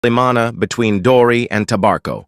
Limana between Dori and Tabarco.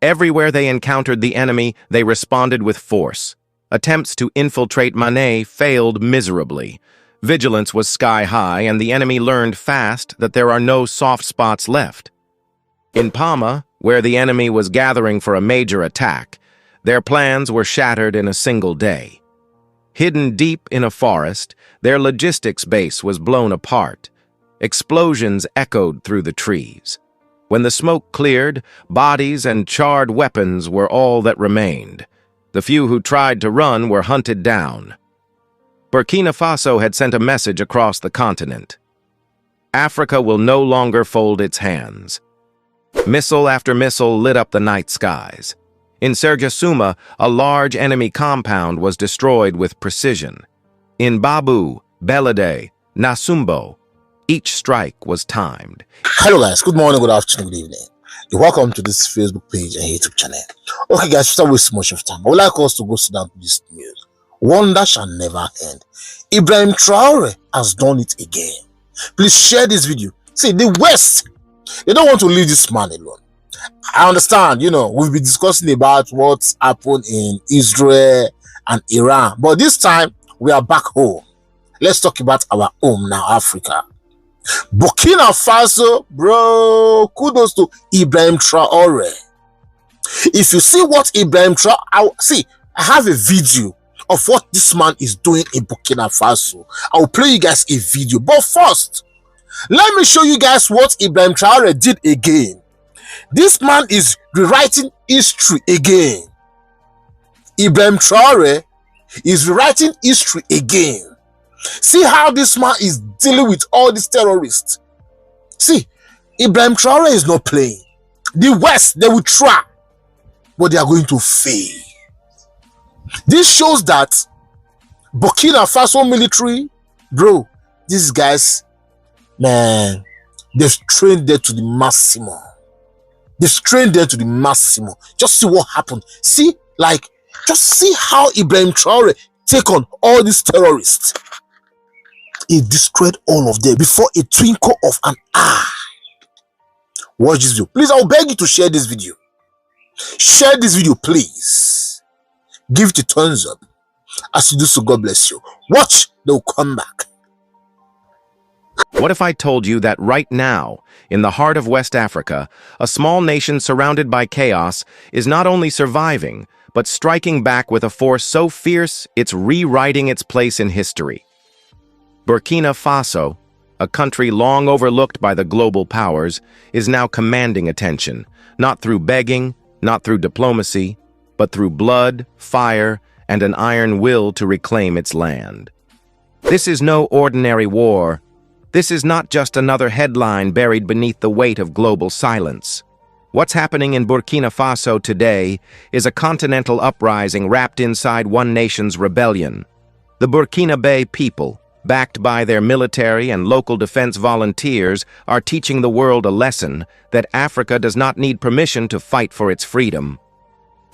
Everywhere they encountered the enemy, they responded with force. Attempts to infiltrate Mané failed miserably. Vigilance was sky-high, and the enemy learned fast that there are no soft spots left. In Pama, where the enemy was gathering for a major attack, their plans were shattered in a single day. Hidden deep in a forest, their logistics base was blown apart. Explosions echoed through the trees. When the smoke cleared, bodies and charred weapons were all that remained. The few who tried to run were hunted down. Burkina Faso had sent a message across the continent. Africa will no longer fold its hands. Missile after missile lit up the night skies. In Sergasuma, a large enemy compound was destroyed with precision. In Babu, Belade, Nasumbo, each strike was timed. Hello guys, good morning, good afternoon, good evening. You're welcome to this Facebook page and YouTube channel. Okay guys, without wasting much of time, I would like us to go sit down to this news. One that shall never end. Ibrahim Traöre has done it again. Please share this video. See, the West, they don't want to leave this man alone. I understand, we've been discussing about what's happened in Israel and Iran, but this time we are back home. Let's talk about our home now, Africa. Burkina Faso, bro, kudos to Ibrahim Traöre. If you see what Ibrahim Traöre, I have a video of what this man is doing in Burkina Faso. I'll play you guys a video, but first, let me show you guys what Ibrahim Traöre did again. This man is rewriting history again. Ibrahim Traöre is rewriting history again. See how this man is dealing with all these terrorists. See, Ibrahim Traöre is not playing. The West, they will try, but they are going to fail. This shows that Burkina Faso military, bro, these guys, man, they've trained there to the maximum. They've trained there to the maximum. Just see what happened. See, just see how Ibrahim Traöre take on all these terrorists. He destroyed all of them before a twinkle of an eye. Watch this video. Please, I'll beg you to share this video. Share this video, please. Give it a thumbs up. As you do so, God bless you. Watch, they'll come back. What if I told you that right now, in the heart of West Africa, a small nation surrounded by chaos is not only surviving, but striking back with a force so fierce it's rewriting its place in history? Burkina Faso, a country long overlooked by the global powers, is now commanding attention, not through begging, not through diplomacy, but through blood, fire, and an iron will to reclaim its land. This is no ordinary war. This is not just another headline buried beneath the weight of global silence. What's happening in Burkina Faso today is a continental uprising wrapped inside one nation's rebellion. The Burkinabe people, backed by their military and local defense volunteers, are teaching the world a lesson that Africa does not need permission to fight for its freedom.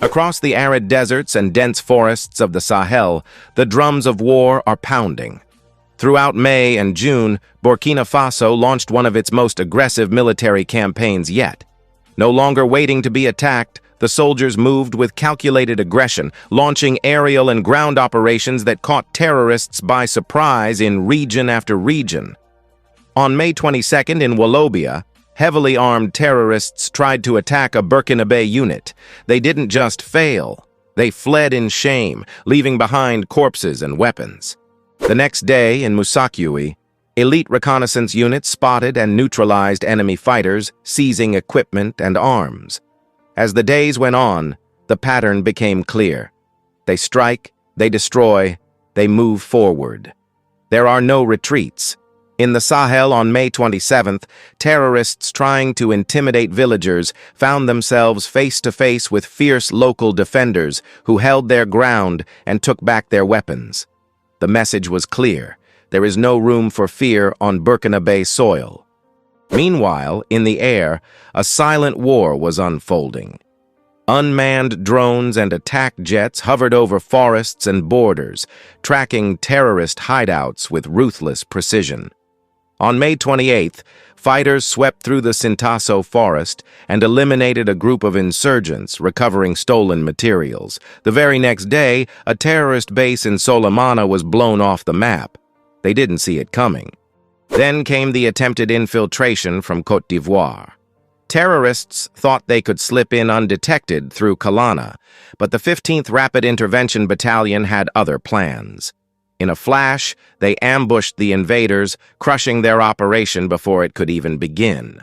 Across the arid deserts and dense forests of the Sahel, the drums of war are pounding. Throughout May and June, Burkina Faso launched one of its most aggressive military campaigns yet. No longer waiting to be attacked, the soldiers moved with calculated aggression, launching aerial and ground operations that caught terrorists by surprise in region after region. On May 22nd in Wallobia, heavily armed terrorists tried to attack a Burkinabe unit. They didn't just fail, they fled in shame, leaving behind corpses and weapons. The next day in Musakui, elite reconnaissance units spotted and neutralized enemy fighters, seizing equipment and arms. As the days went on, the pattern became clear. They strike, they destroy, they move forward. There are no retreats. In the Sahel on May 27th, terrorists trying to intimidate villagers found themselves face-to-face with fierce local defenders who held their ground and took back their weapons. The message was clear. There is no room for fear on Burkinabe soil. Meanwhile, in the air, a silent war was unfolding. Unmanned drones and attack jets hovered over forests and borders, tracking terrorist hideouts with ruthless precision. On May 28th, fighters swept through the Sintaso forest and eliminated a group of insurgents recovering stolen materials. The very next day, a terrorist base in Solimana was blown off the map. They didn't see it coming. Then came the attempted infiltration from Côte d'Ivoire. Terrorists thought they could slip in undetected through Kalana, but the 15th Rapid Intervention Battalion had other plans. In a flash, they ambushed the invaders, crushing their operation before it could even begin.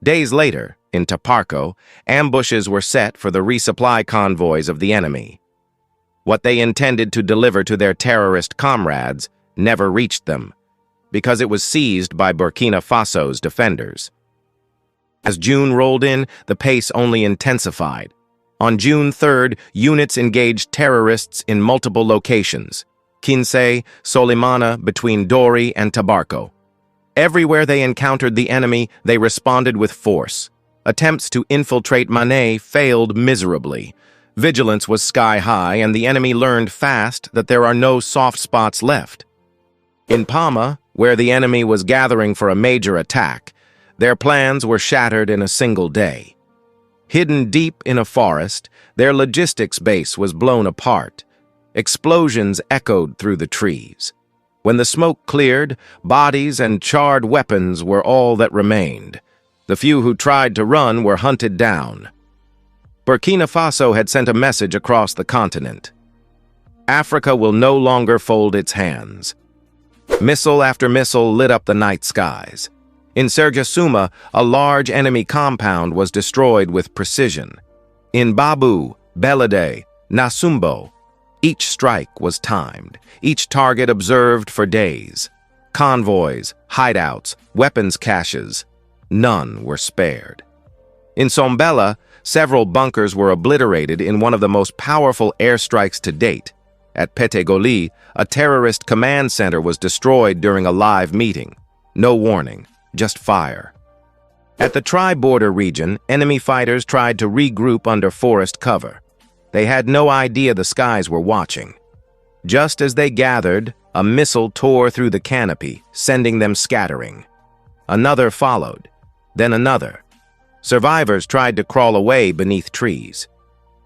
Days later, in Taparco, ambushes were set for the resupply convoys of the enemy. What they intended to deliver to their terrorist comrades never reached them, because it was seized by Burkina Faso's defenders. As June rolled in, the pace only intensified. On June 3rd, units engaged terrorists in multiple locations: Kinsay, Solimana, between Dori and Tabarco. Everywhere they encountered the enemy, they responded with force. Attempts to infiltrate Mané failed miserably. Vigilance was sky high, and the enemy learned fast that there are no soft spots left. In Pama, where the enemy was gathering for a major attack, their plans were shattered in a single day. Hidden deep in a forest, their logistics base was blown apart. Explosions echoed through the trees. When the smoke cleared, bodies and charred weapons were all that remained. The few who tried to run were hunted down. Burkina Faso had sent a message across the continent. Africa will no longer fold its hands. Missile after missile lit up the night skies. In Sergasuma, a large enemy compound was destroyed with precision. In Babu, Belade, Nasumbo, each strike was timed, each target observed for days. Convoys, hideouts, weapons caches, none were spared. In Sombela, several bunkers were obliterated in one of the most powerful airstrikes to date. At Petegoli, a terrorist command center was destroyed during a live meeting. No warning, just fire. At the tri-border region, enemy fighters tried to regroup under forest cover. They had no idea the skies were watching. Just as they gathered, a missile tore through the canopy, sending them scattering. Another followed, then another. Survivors tried to crawl away beneath trees.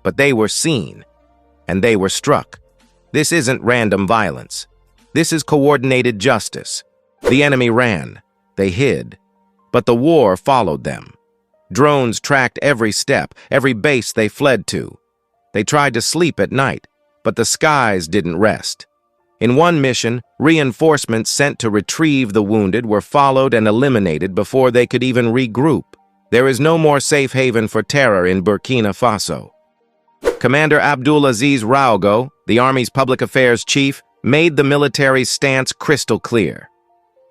But they were seen, and they were struck. This isn't random violence. This is coordinated justice. The enemy ran. They hid. But the war followed them. Drones tracked every step, every base they fled to. They tried to sleep at night, but the skies didn't rest. In one mission, reinforcements sent to retrieve the wounded were followed and eliminated before they could even regroup. There is no more safe haven for terror in Burkina Faso. Commander Abdulaziz Raogo, the Army's public affairs chief, made the military's stance crystal clear.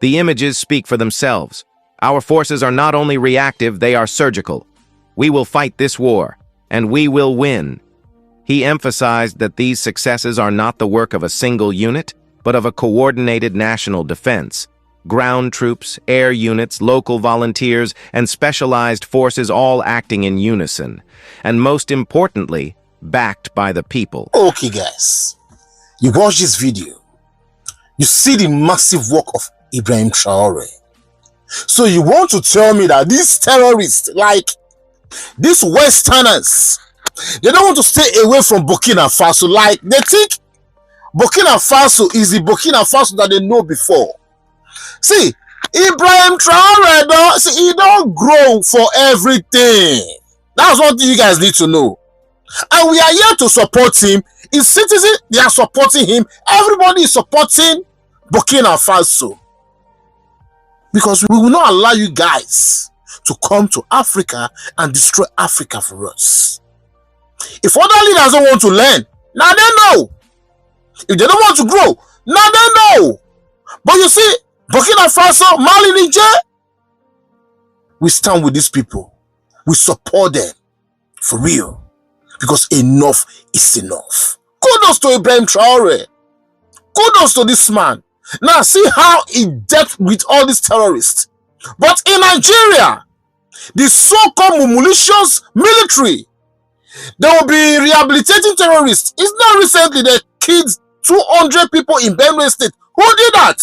The images speak for themselves. Our forces are not only reactive, they are surgical. We will fight this war, and we will win. He emphasized that these successes are not the work of a single unit, but of a coordinated national defense. Ground troops, air units, local volunteers, and specialized forces all acting in unison. And most importantly, backed by the people. Okay guys, you watch this video, you see the massive work of Ibrahim Traöre. So you want to tell me that these terrorists, like these Westerners, they don't want to stay away from Burkina Faso? Like they think Burkina Faso is the Burkina Faso that they know before. See, Ibrahim Traöre, he don't grow for everything. That's what you guys need to know. And we are here to support him. His citizens, they are supporting him. Everybody is supporting Burkina Faso. Because we will not allow you guys to come to Africa and destroy Africa for us. If other leaders don't want to learn, now they know. If they don't want to grow, now they know. But you see, Burkina Faso, Mali, Niger, we stand with these people. We support them for real. Because enough is enough. Kudos to Ibrahim Traöre. Kudos to this man. Now see how he dealt with all these terrorists. But in Nigeria, the so-called malicious military, they will be rehabilitating terrorists. It's not recently they killed 200 people in Benue State. Who did that?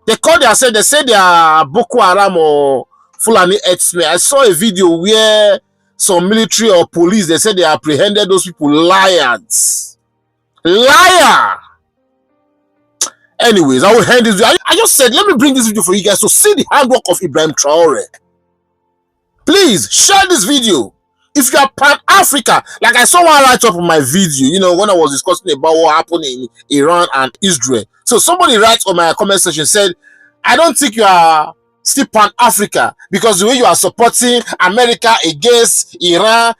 They say they are Boko Haram or Fulani Herdsmen. I saw a video where some military or police, they said they apprehended those people. Liars. Liar. Anyways, I will end this video. I just said, let me bring this video for you guys to see the handwork of Ibrahim Traöre. Please share this video. If you are Pan-Africa, like I saw one write up on my video, you know, when I was discussing about what happened in Iran and Israel. So somebody writes on my comment section, said, I don't think you are still Pan-Africa because the way you are supporting America against Iran.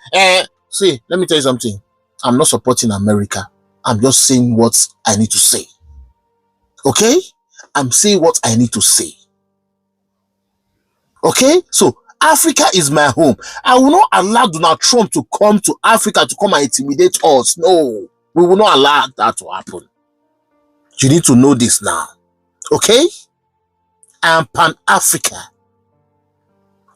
See, let me tell you something. I'm not supporting America. I'm just saying what I need to say. Okay? I'm saying what I need to say. Okay? So, Africa is my home. I will not allow Donald Trump to come to Africa to come and intimidate us. No. We will not allow that to happen. You need to know this now. Okay? I am Pan-Africa.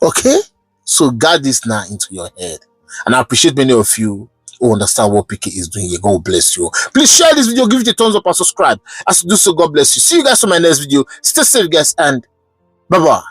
Okay? So, guard this now into your head. And I appreciate many of you who understand what PK is doing here. God bless you. Please share this video, give it a thumbs up and subscribe. As you do so, God bless you. See you guys on my next video. Stay safe, guys, and bye-bye.